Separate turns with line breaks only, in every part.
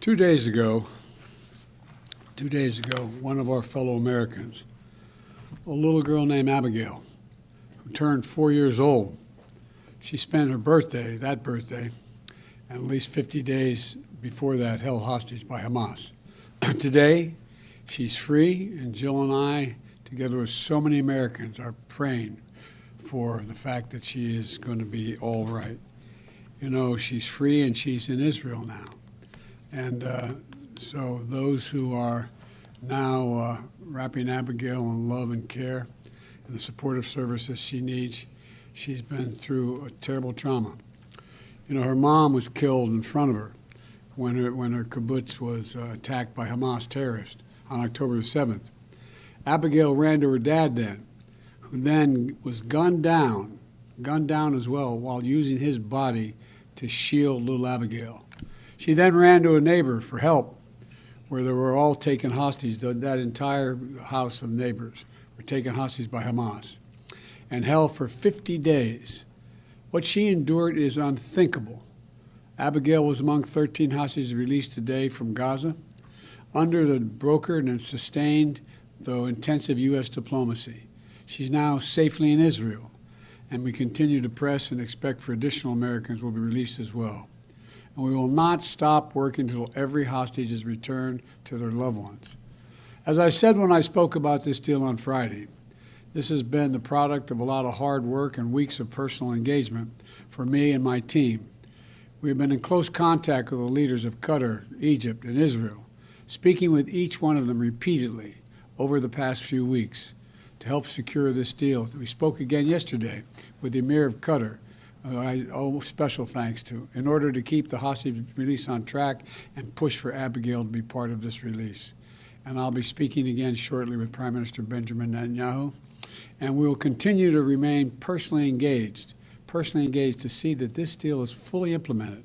2 days ago, one of our fellow Americans, a little girl named Abigail, who turned 4 years old, she spent her birthday, and at least 50 days before that, held hostage by Hamas. Today, she's free, and Jill and I, together with so many Americans, are praying for the fact that she is going to be all right. You know, she's free and she's in Israel now. And so those who are now wrapping Abigail in love and care and the supportive services she needs, she's been through a terrible trauma. You know, her mom was killed in front of her when her kibbutz was attacked by Hamas terrorists on October 7th. Abigail ran to her dad then, who then was gunned down as well, while using his body to shield little Abigail. She then ran to a neighbor for help, where they were all taken hostage. That entire house of neighbors were taken hostage by Hamas and held for 50 days. What she endured is unthinkable. Abigail was among 13 hostages released today from Gaza under the brokered and sustained, though intensive, U.S. diplomacy. She's now safely in Israel, and we continue to press and expect for additional Americans will be released as well. And we will not stop working until every hostage is returned to their loved ones. As I said when I spoke about this deal on Friday, this has been the product of a lot of hard work and weeks of personal engagement for me and my team. We have been in close contact with the leaders of Qatar, Egypt, and Israel, speaking with each one of them repeatedly over the past few weeks to help secure this deal. We spoke again yesterday with the Emir of Qatar, who I owe special thanks to, in order to keep the hostage release on track and push for Abigail to be part of this release. And I'll be speaking again shortly with Prime Minister Benjamin Netanyahu, and we will continue to remain personally engaged to see that this deal is fully implemented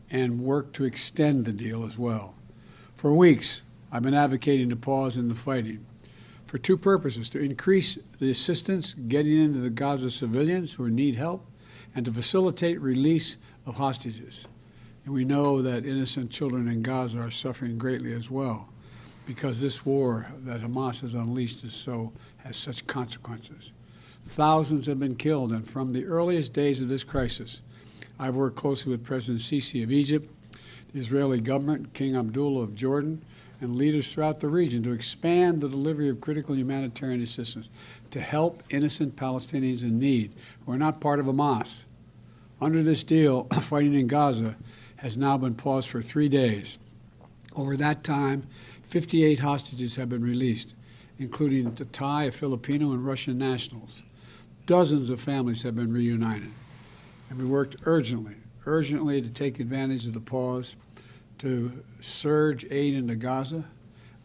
and work to extend the deal as well. For weeks, I've been advocating a pause in the fighting for two purposes: to increase the assistance getting into the Gaza civilians who need help, and to facilitate release of hostages. And we know that innocent children in Gaza are suffering greatly as well, because this war that Hamas has unleashed has such consequences. Thousands have been killed, and from the earliest days of this crisis, I've worked closely with President Sisi of Egypt, the Israeli government, King Abdullah of Jordan, and leaders throughout the region to expand the delivery of critical humanitarian assistance to help innocent Palestinians in need who are not part of Hamas. Under this deal, fighting in Gaza has now been paused for 3 days. Over that time, 58 hostages have been released, including the Thai, Filipino, and Russian nationals. Dozens of families have been reunited. And we worked urgently to take advantage of the pause to surge aid into Gaza.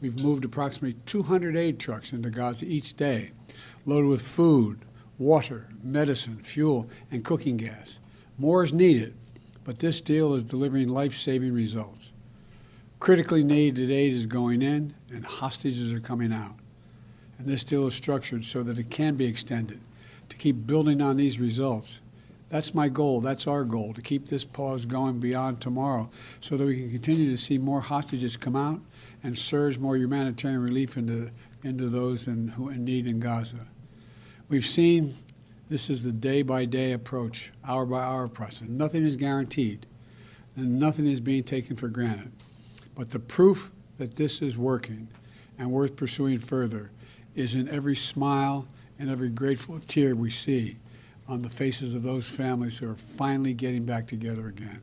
We've moved approximately 200 aid trucks into Gaza each day, loaded with food, water, medicine, fuel, and cooking gas. More is needed, but this deal is delivering life-saving results. Critically needed aid is going in, and hostages are coming out. And this deal is structured so that it can be extended, to keep building on these results. That's my goal, that's our goal, to keep this pause going beyond tomorrow so that we can continue to see more hostages come out and surge more humanitarian relief into those who are in need in Gaza. We've seen this is the day-by-day approach, hour-by-hour process. Nothing is guaranteed, and nothing is being taken for granted. But the proof that this is working and worth pursuing further is in every smile and every grateful tear we see on the faces of those families who are finally getting back together again.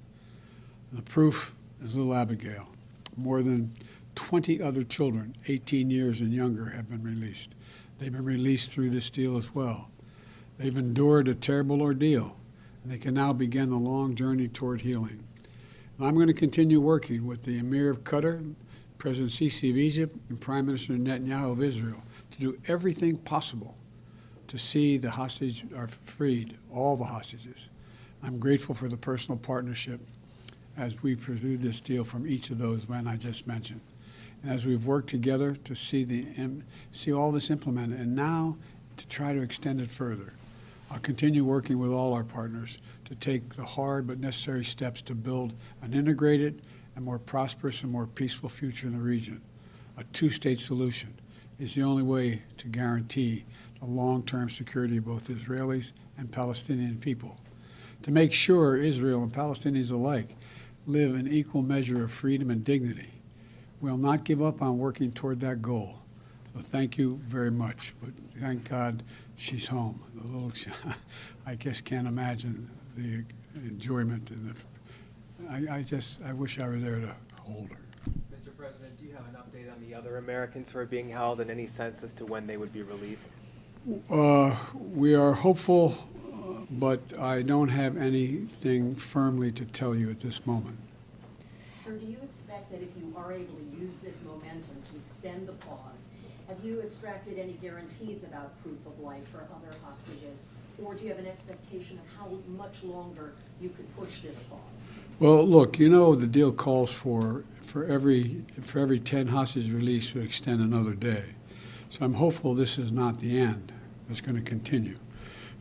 And the proof is little Abigail. More than 20 other children, 18 years and younger, have been released. They've been released through this deal as well. They've endured a terrible ordeal, and they can now begin the long journey toward healing. And I'm going to continue working with the Emir of Qatar, President Sisi of Egypt, and Prime Minister Netanyahu of Israel to do everything possible to see the hostages are freed, all the hostages. I'm grateful for the personal partnership as we pursue this deal from each of those men I just mentioned. And as we've worked together to see all this implemented, and now to try to extend it further. I'll continue working with all our partners to take the hard but necessary steps to build an integrated a more prosperous and more peaceful future in the region. A two-state solution is the only way to guarantee the long-term security of both Israelis and Palestinian people. To make sure Israel and Palestinians alike live in equal measure of freedom and dignity. We'll not give up on working toward that goal. So thank you very much. But thank God she's home. The little, I guess can't imagine the enjoyment and I wish I were there to hold her.
Mr. President, do you have an update on the other Americans who are being held and any sense as to when they would be released?
We are hopeful, but I don't have anything firmly to tell you at this moment.
Sir, do you expect that if you are able to use this momentum to extend the pause, have you extracted any guarantees about proof of life for other hostages, or do you have an expectation of how much longer you could push this pause?
Well, look, you know the deal calls for every 10 hostages released to extend another day. So I'm hopeful this is not the end. It's going to continue.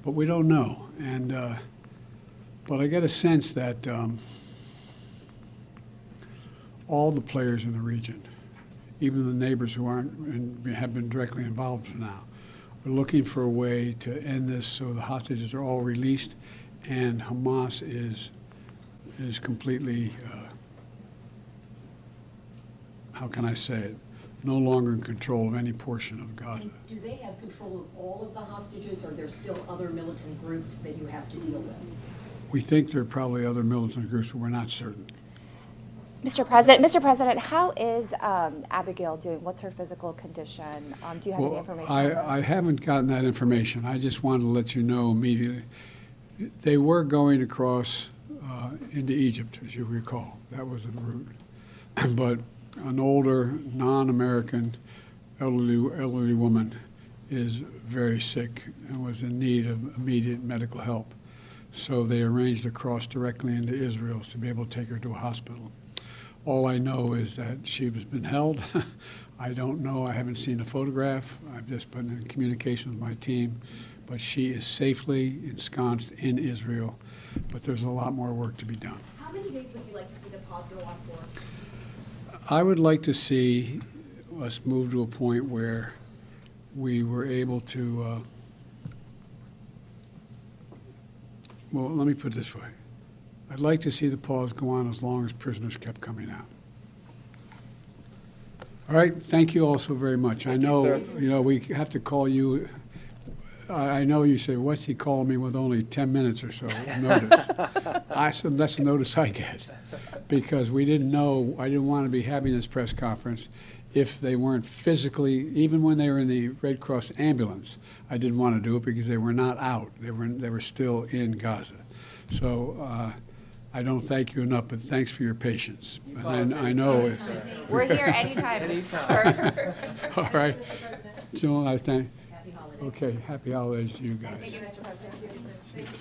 But we don't know. And but I get a sense that all the players in the region, even the neighbors who aren't and have been directly involved now, are looking for a way to end this so the hostages are all released and Hamas is completely, how can I say it, no longer in control of any portion of Gaza.
And do they have control of all of the hostages, or are there still other militant groups that you have to deal with?
We think there are probably other militant groups, but we're not certain.
Mr. President, how is Abigail doing? What's her physical condition? Do you have any information on that?
I haven't gotten that information. I just wanted to let you know immediately. They were going across into Egypt, as you recall. That was the route. But an older, non-American, elderly woman is very sick and was in need of immediate medical help. So they arranged to cross directly into Israel to be able to take her to a hospital. All I know is that she has been held. I don't know. I haven't seen a photograph. I've just been in communication with my team. But she is safely ensconced in Israel. But there's a lot more work to be done.
How many days would you like to see the pause go on for?
I would like to see us move to a point where we were able to, well, let me put it this way. I'd like to see the pause go on as long as prisoners kept coming out. All right, thank you all so very much. I know, you know, we have to call you. I know you say, what's he calling me with only 10 minutes or so notice? I said, that's the notice I get, because we didn't know, I didn't want to be having this press conference if they weren't physically, even when they were in the Red Cross ambulance, I didn't want to do it because they were not out. They were still in Gaza. So I don't thank you enough, but thanks for your patience. And I know it's...
We're here anytime, sir.
All right. Joan, I thank...
Happy holidays.
Okay, happy holidays to you guys.
Thank you, Mr. President.